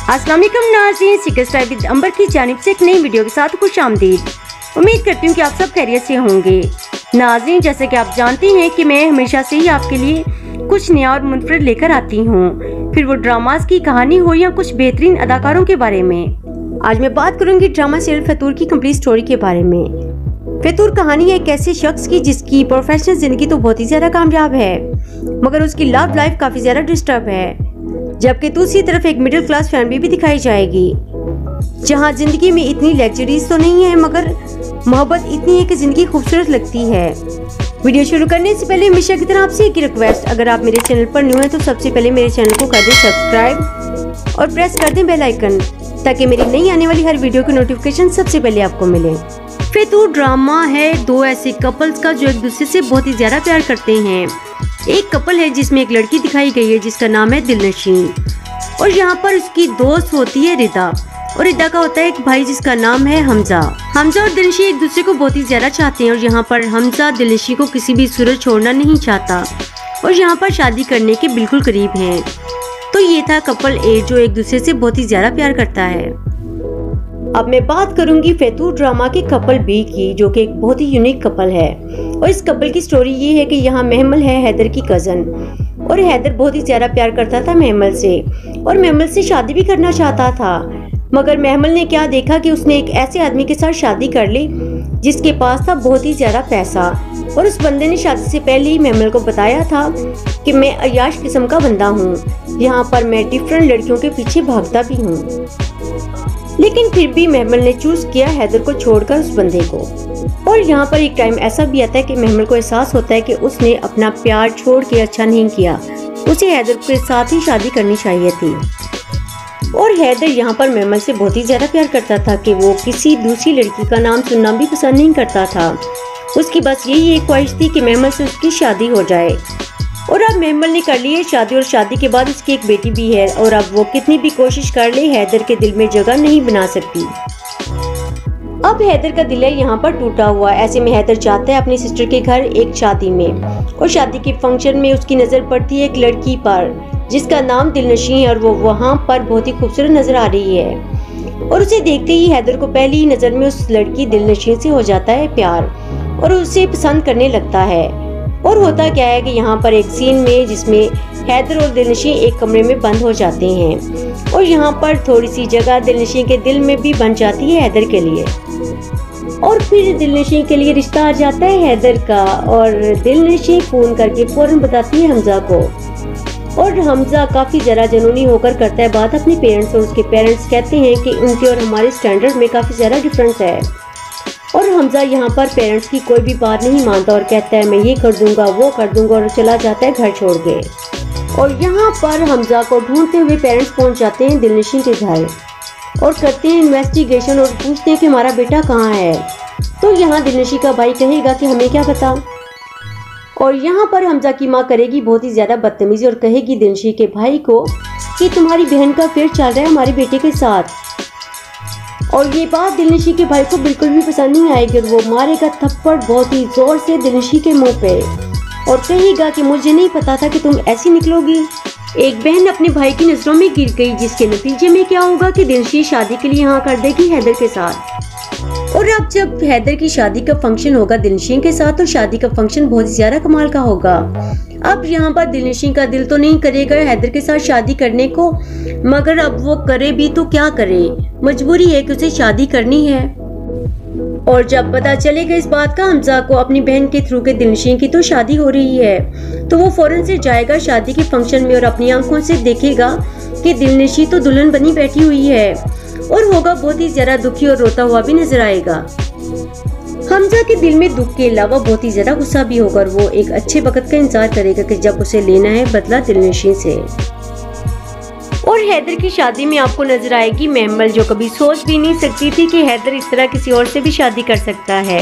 अस्सलाम वालेकुम नाज़रीन, सीक्रेट स्टाइल विद अंबर की जानिब से एक नई वीडियो के साथ खुशामदीद। उम्मीद करती हूँ कि आप सब खैरियत से होंगे। नाज़रीन, जैसे कि आप जानते हैं कि मैं हमेशा से ही आपके लिए कुछ नया और मुनफरद लेकर आती हूँ, फिर वो ड्रामास की कहानी हो या कुछ बेहतरीन अदाकारों के बारे में। आज मैं बात करूंगी ड्रामा सीरियल फतूर की कंप्लीट स्टोरी के बारे में। फतूर कहानी है एक ऐसे शख्स की जिसकी प्रोफेशनल जिंदगी तो बहुत ही ज्यादा कामयाब है, मगर उसकी लव लाइफ काफी ज्यादा डिस्टर्ब है। जबकि दूसरी तरफ एक मिडिल क्लास फैमिली भी दिखाई जाएगी, जहां जिंदगी में इतनी लग्जरीज तो नहीं है, मगर मोहब्बत इतनी है कि जिंदगी खूबसूरत लगती है। वीडियो शुरू करने से पहले हमेशा की तरह आपसे एक रिक्वेस्ट, अगर आप मेरे चैनल पर न्यू हैं तो सबसे पहले मेरे चैनल को कर दें सब्सक्राइब और प्रेस कर दें बेल आइकन, ताकि मेरी नई आने वाली हर वीडियो की नोटिफिकेशन सबसे पहले आपको मिले। फतूर ड्रामा है दो ऐसे कपल्स का जो एक दूसरे से बहुत ही ज्यादा प्यार करते हैं। एक कपल है जिसमें एक लड़की दिखाई गई है जिसका नाम है दिलनशीन, और यहाँ पर उसकी दोस्त होती है रिदा, और रिदा का होता है एक भाई जिसका नाम है हमजा। हमजा और दिलनशीन एक दूसरे को बहुत ही ज्यादा चाहते हैं, और यहाँ पर हमजा दिलनशीन को किसी भी सूरत छोड़ना नहीं चाहता, और यहाँ पर शादी करने के बिल्कुल करीब हैं। तो ये था कपल ए जो एक दूसरे से बहुत ही ज्यादा प्यार करता है। अब मैं बात करूंगी फतूर ड्रामा के कपल बी की, जो कि एक बहुत ही यूनिक कपल है। और इस कपल की स्टोरी ये है कि यहाँ महमल है हैदर की कजन, और हैदर बहुत ही ज्यादा प्यार करता था महमल से, और महमल से शादी भी करना चाहता था। मगर महमल ने क्या देखा कि उसने एक ऐसे आदमी के साथ शादी कर ली जिसके पास था बहुत ही ज्यादा पैसा, और उस बंदे ने शादी से पहले ही महमल को बताया था कि मैं अय्याश किस्म का बंदा हूँ, यहाँ पर मैं डिफरेंट लड़कियों के पीछे भागता भी हूँ। लेकिन फिर भी महमल ने चूज किया हैदर को छोड़कर उस बंदे को। और यहाँ पर एक टाइम ऐसा भी आता है कि महमल को एहसास होता है कि उसने अपना प्यार छोड़ के अच्छा नहीं किया, उसे हैदर के साथ ही शादी करनी चाहिए थी। और हैदर यहाँ पर महमल से बहुत ही ज्यादा प्यार करता था कि वो किसी दूसरी लड़की का नाम सुनना भी पसंद नहीं करता था। उसकी बस यही एक ख्वाहिश थी कि महमल से उसकी शादी हो जाए। और अब महमल ने कर ली है शादी, और शादी के बाद उसकी एक बेटी भी है, और अब वो कितनी भी कोशिश कर ले हैदर के दिल में जगह नहीं बना सकती। अब हैदर का दिल है यहाँ पर टूटा हुआ। ऐसे में हैदर चाहता है अपनी सिस्टर के घर एक शादी में, और शादी के फंक्शन में उसकी नजर पड़ती है एक लड़की पर जिसका नाम दिलनशीन है, और वो वहाँ पर बहुत ही खूबसूरत नजर आ रही है। और उसे देखते ही हैदर को पहली ही नजर में उस लड़की दिलनशीन से हो जाता है प्यार, और उसे पसंद करने लगता है। और होता क्या है कि यहाँ पर एक सीन में जिसमें हैदर और दिलनशीन एक कमरे में बंद हो जाते हैं, और यहाँ पर थोड़ी सी जगह दिलनशीन के दिल में भी बन जाती है हैदर के लिए। और फिर दिलनशीन के लिए रिश्ता आ जाता है हैदर का, और दिलनशीन फोन करके फौरन बताती है हमजा को। और हमजा काफी जरा जुनूनी होकर करता है बात अपने पेरेंट्स, और उसके पेरेंट्स कहते हैं कि उनके और हमारे स्टैंडर्ड में काफी ज्यादा डिफरेंस है। और हमजा यहाँ पर पेरेंट्स की कोई भी बात नहीं मानता, और कहता है मैं ये कर दूंगा वो कर दूंगा, और चला जाता है घर छोड़ के। और यहाँ पर हमजा को ढूंढते हुए पेरेंट्स पहुँच जाते हैं दिलनशीन के घर, और करते हैं इन्वेस्टिगेशन, और पूछते हैं कि हमारा बेटा कहाँ है। तो यहाँ दिलनशीन का भाई कहेगा कि हमें क्या पता। और यहाँ पर हमजा की माँ करेगी बहुत ही ज्यादा बदतमीजी, और कहेगी दिलनशीन के भाई को कि तुम्हारी बहन का अफेयर चल रहा है हमारे बेटे के साथ। और ये बात दिलनशीन के भाई को बिल्कुल भी पसंद नहीं आएगी, और वो मारेगा थप्पड़ बहुत ही जोर से दिलनशीन के मुंह पे, और कहेगा कि मुझे नहीं पता था कि तुम ऐसी निकलोगी। एक बहन अपने भाई की नजरों में गिर गई, जिसके नतीजे में क्या होगा कि दिलनशीन शादी के लिए यहाँ कर देगी हैदर के साथ। और अब जब हैदर की शादी का फंक्शन होगा दिलनशीन के साथ, तो शादी का फंक्शन बहुत ही ज्यादा कमाल का होगा। अब यहाँ पर दिलनशीन का दिल तो नहीं करेगा हैदर के साथ शादी करने को, मगर अब वो करे भी तो क्या करे, मजबूरी है कि उसे शादी करनी है। और जब पता चलेगा इस बात का हमजा को अपनी बहन के थ्रू के दिलनशीन की तो शादी हो रही है, तो वो फौरन से जाएगा शादी के फंक्शन में, और अपनी आंखों से देखेगा कि दिलनशीन तो दुल्हन बनी बैठी हुई है, और होगा बहुत ही ज्यादा दुखी और रोता हुआ भी नजर आएगा। हमजा के दिल में दुख के अलावा बहुत ही ज्यादा गुस्सा भी होगा, और वो एक अच्छे वक्त का इंतजार करेगा कि जब उसे लेना है बदला दिलनशीन से। और हैदर की शादी में आपको नजर आएगी महमल, जो कभी सोच भी नहीं सकती थी कि हैदर इस तरह किसी और से भी शादी कर सकता है।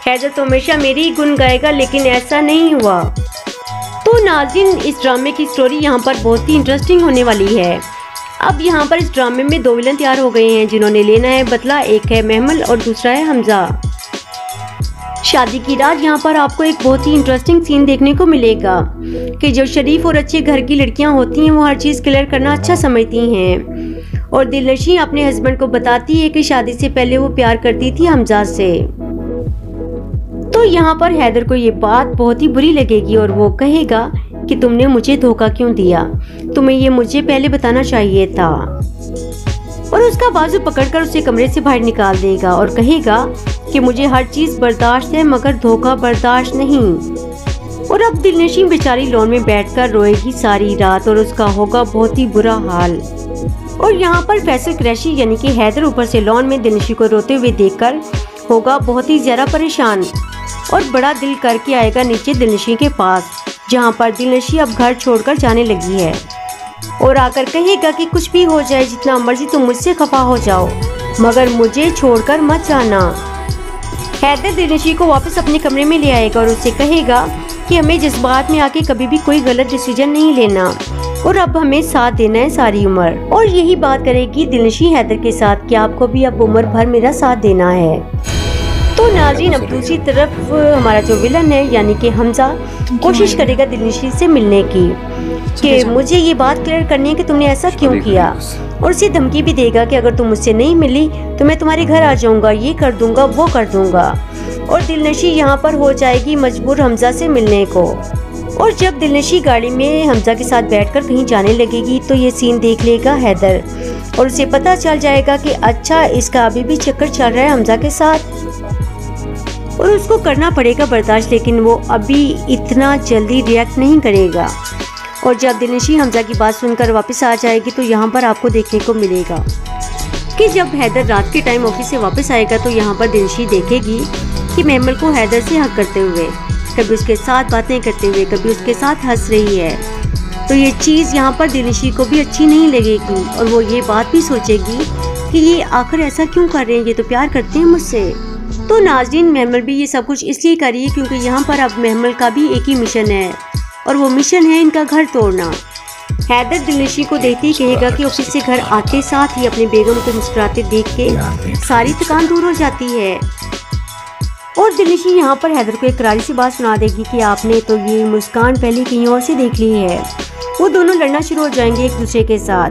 हैदर तो हमेशा मेरी ही गुण गाएगा, लेकिन ऐसा नहीं हुआ। तो नाज़रीन, इस ड्रामे की स्टोरी यहाँ पर बहुत ही इंटरेस्टिंग होने वाली है। अब यहाँ पर इस ड्रामे में दो विलन तैयार हो गए हैं जिन्होंने लेना है बदला, एक है महमल और दूसरा है हमजा। शादी की रात यहाँ पर आपको एक बहुत ही इंटरेस्टिंग सीन देखने को मिलेगा कि जो शरीफ और अच्छे घर की लड़कियाँ होती हैं वो हर चीज़ क्लियर करना अच्छा समझती हैं, और दिलनशी अपने हस्बैंड को बताती है कि शादी से पहले वो प्यार करती थी हमजा से। तो यहाँ पर हैदर को ये बात बहुत ही बुरी लगेगी और वो कहेगा कि तुमने मुझे धोखा क्यों दिया, तुम्हें ये मुझे पहले बताना चाहिए था। और उसका बाजू पकड़कर उसे कमरे से बाहर निकाल देगा और कहेगा कि मुझे हर चीज बर्दाश्त है मगर धोखा बर्दाश्त नहीं। और अब दिलनशी बेचारी लॉन में बैठकर रोएगी सारी रात और उसका होगा बहुत ही बुरा हाल। और यहाँ पर फैसल कुरैशी यानी कि हैदर ऊपर से लॉन में दिलनशी को रोते हुए देखकर होगा बहुत ही ज्यादा परेशान और बड़ा दिल करके आएगा नीचे दिलनशी के पास, जहाँ पर दिलनशी अब घर छोड़कर जाने लगी है। और आकर कहेगा कि कुछ भी हो जाए, जितना मर्जी तुम मुझसे खफा हो जाओ मगर मुझे छोड़कर मत जाना। हैदर दिलनशी को वापस अपने कमरे में ले आएगा और उससे कहेगा कि हमें जज्बात में आके कभी भी कोई गलत डिसीजन नहीं लेना और अब हमें साथ देना है सारी उम्र। और यही बात करेगी दिलनशी हैदर के साथ कि आपको भी अब उम्र भर मेरा साथ देना है। तो नाज़रीन, अब दूसरी तरफ हमारा जो विलन है यानी कि हमजा कोशिश करेगा दिलनशी से मिलने की कि मुझे ये बात क्लियर करनी है कि तुमने ऐसा क्यों किया, और उसे धमकी भी देगा कि अगर तुम मुझसे नहीं मिली तो मैं तुम्हारे घर आ जाऊंगा, ये कर दूंगा वो कर दूंगा। और दिलनशी यहाँ पर हो जाएगी मजबूर हमजा से मिलने को। और जब दिलनशी गाड़ी में हमजा के साथ बैठकर कहीं जाने लगेगी तो ये सीन देख लेगा हैदर और उसे पता चल जाएगा कि अच्छा इसका अभी भी चक्कर चल रहा है हमजा के साथ और उसको करना पड़ेगा बर्दाश्त, लेकिन वो अभी इतना जल्दी रिएक्ट नहीं करेगा। और जब दिलनशी हमजा की बात सुनकर वापस आ जाएगी तो यहाँ पर आपको देखने को मिलेगा कि जब हैदर रात के टाइम ऑफिस से वापस आएगा तो यहाँ पर दिलनशी देखेगी कि महमल को हैदर से हक करते हुए, कभी उसके साथ बातें करते हुए, कभी उसके साथ हंस रही है। तो ये चीज़ यहाँ पर दिलनशी को भी अच्छी नहीं लगेगी और वो ये बात भी सोचेगी कि ये आखिर ऐसा क्यों कर रहे हैं, ये तो प्यार करते हैं मुझसे। तो नाज़रीन, महमल भी ये सब कुछ इसलिए कर रही है क्योंकि यहाँ पर अब महमल का भी एक ही मिशन है और वो मिशन है इनका घर तोड़ना। हैदर दिलनशी को देखते ही कहेगा कि ऑफिस से घर आते साथ ही अपने बेगम को मुस्कुराते देख के सारी थकान दूर हो जाती है। और दिलनशी यहाँ पर हैदर को एक करारी सी बात सुना देगी कि आपने तो ये मुस्कान पहले कहीं और से देख ली है। वो दोनों लड़ना शुरू हो जाएंगे एक दूसरे के साथ।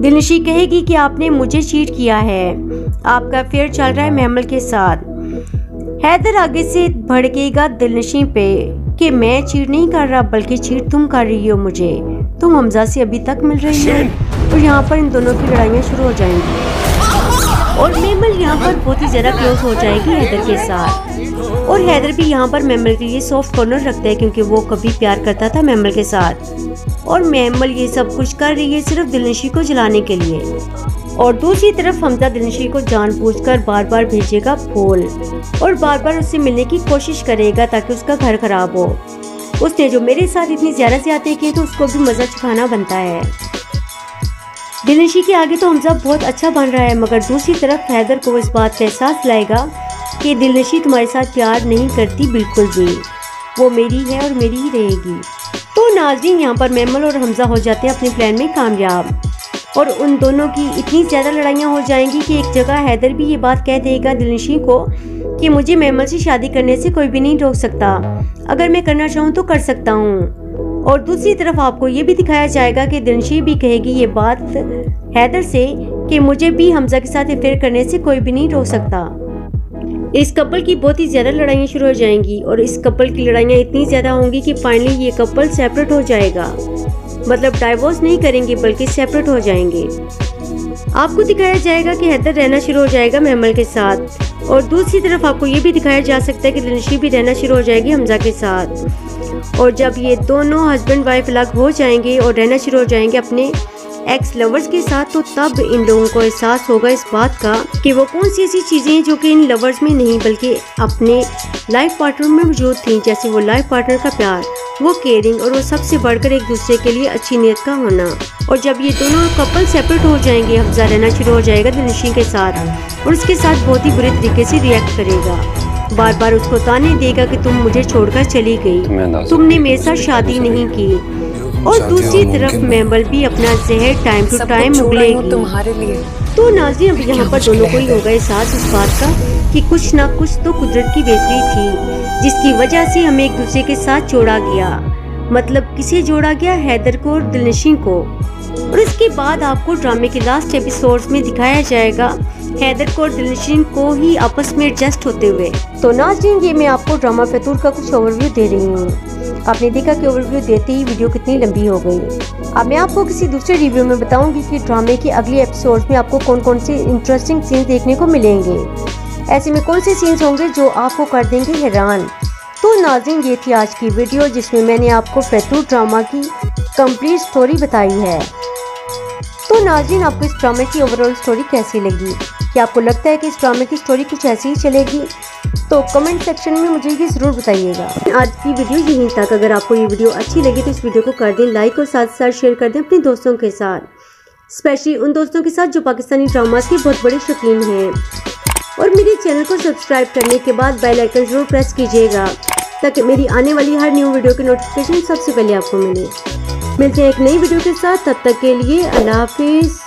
दिलनशी कहेगी कि आपने मुझे चीट किया है, आपका अफेयर चल रहा है महमल के साथ। हैदर आगे से भड़केगा दिलनशी पे कि मैं चीट नहीं कर रहा बल्कि चीट तुम कर रही हो मुझे, तुम हमजा से अभी तक मिल रही हो। और यहाँ पर इन दोनों की लड़ाइयाँ शुरू हो जाएंगी और महमल यहाँ पर बहुत ही ज़्यादा क्लोज हो जाएगी हैदर के साथ। और हैदर भी यहाँ पर महमल के लिए सॉफ्ट कॉर्नर रखता है क्योंकि वो कभी प्यार करता था महमल के साथ और महमल ये सब कुछ कर रही है सिर्फ दिलनशी को जलाने के लिए। और दूसरी तरफ हमजा दिलनशी को जानबूझकर बार बार भेजेगा फूल और बार बार उससे मिलने की कोशिश करेगा ताकि उसका घर खराब हो। उसने जो मेरे साथ इतनी ज्यादा ज्यादती की तो उसको भी मजा चुकाना बनता है। दिलनशी के आगे तो हमजा बहुत अच्छा बन रहा है मगर दूसरी तरफ हैदर को इस बात का एहसास लाएगा कि दिलनशी तुम्हारे साथ प्यार नहीं करती बिल्कुल भी, वो मेरी है और मेरी ही रहेगी। तो नाज़रीन, यहाँ पर महमल और हमजा हो जाते हैं अपने प्लान में कामयाब और उन दोनों की इतनी ज़्यादा लड़ाइयाँ हो जाएंगी कि एक जगह हैदर भी ये बात कह देगा दिलनशी को कि मुझे महमल से शादी करने से कोई भी नहीं रोक सकता, अगर मैं करना चाहूँ तो कर सकता हूँ। और दूसरी तरफ आपको ये भी दिखाया जाएगा कि दिलनशी भी कहेगी ये बात हैदर से कि मुझे भी हमजा के साथ अफेयर करने से कोई भी नहीं रोक सकता। इस कपल की बहुत ही ज़्यादा लड़ाइयाँ शुरू हो जाएंगी और इस कपल की लड़ाइयाँ इतनी ज़्यादा होंगी कि फाइनली ये कपल सेपरेट हो जाएगा, मतलब डाइवोर्स नहीं करेंगे बल्कि सेपरेट हो जाएंगे। आपको दिखाया जाएगा कि हैदर रहना शुरू हो जाएगा महमल के साथ और दूसरी तरफ आपको ये भी दिखाया जा सकता है कि दिलनशी भी रहना शुरू हो जाएगी हमजा के साथ। और जब ये दोनों हस्बैंड वाइफ अलग हो जाएंगे और रहना शुरू हो जाएंगे अपने एक्स लवर्स के साथ, तो तब इन लोगों को एहसास होगा इस बात का कि वो कौन सी ऐसी चीजें हैं जो कि इन लवर्स में नहीं बल्कि अपने लाइफ पार्टनर में मौजूद थी, जैसे वो लाइफ पार्टनर का प्यार, वो केयरिंग और वो सबसे बढ़कर एक दूसरे के लिए अच्छी नीयत का होना। और जब ये दोनों कपल सेपरेट हो जाएंगे, हमजा रहना शुरू हो जाएगा दिलनशी के साथ और उसके साथ बहुत ही बुरे तरीके से रिएक्ट करेगा, बार बार उसको ताने देगा कि तुम मुझे छोड़कर चली गई, तुमने मेरे साथ शादी नहीं की। और दूसरी तरफ महमल भी अपना जहर टाइम टू टाइम उगलेगी तुम्हारे लिए। तो नाज़रीन, अब यहाँ पर दोनों को ही होगा एहसास इस बात का कि कुछ ना कुछ तो कुदरत की बेहतरी थी जिसकी वजह से हमें एक दूसरे के साथ जोड़ा गया। मतलब किसे जोड़ा गया, हैदर को और दिलनशीन को। और इसके बाद आपको ड्रामे के लास्ट एपिसोड्स में दिखाया जाएगा हैदर को और दिलनशीन को ही आपस में एडजस्ट होते हुए। तो नाज़रीन, ये मैं आपको ड्रामा फितूर का कुछ ओवरव्यू दे रही हूँ। आपने देखा कि ओवरव्यू देते ही वीडियो कितनी लंबी हो गई। अब मैं आपको किसी दूसरे रिव्यू में बताऊंगी कि ड्रामे के अगले एपिसोड्स में आपको कौन कौन से इंटरेस्टिंग सीन देखने को मिलेंगे। ऐसे में कौन से सीन्स होंगे जो आपको कर देंगे हैरान। तो नाज़रीन, ये थी आज की वीडियो जिसमें मैंने आपको फितूर ड्रामा की कंप्लीट स्टोरी बताई है। तो नाज़रीन, आपको इस ड्रामे की ओवरऑल स्टोरी कैसी लगी? क्या आपको लगता है कि इस ड्रामे की स्टोरी कुछ ऐसी ही चलेगी? तो कमेंट सेक्शन में मुझे ये ज़रूर बताइएगा। आज की वीडियो यहीं तक। अगर आपको ये वीडियो अच्छी लगी तो इस वीडियो को कर दें लाइक और साथ साथ शेयर कर दें अपने दोस्तों के साथ, स्पेशली उन दोस्तों के साथ जो पाकिस्तानी ड्रामास के बहुत बड़े शौकीन हैं। और मेरे चैनल को सब्सक्राइब करने के बाद बेल आइकन जरूर प्रेस कीजिएगा ताकि मेरी आने वाली हर न्यू वीडियो की नोटिफिकेशन सबसे पहले आपको मिले। मिलते हैं एक नई वीडियो के साथ, तब तक के लिए अल्लाह हाफिज़।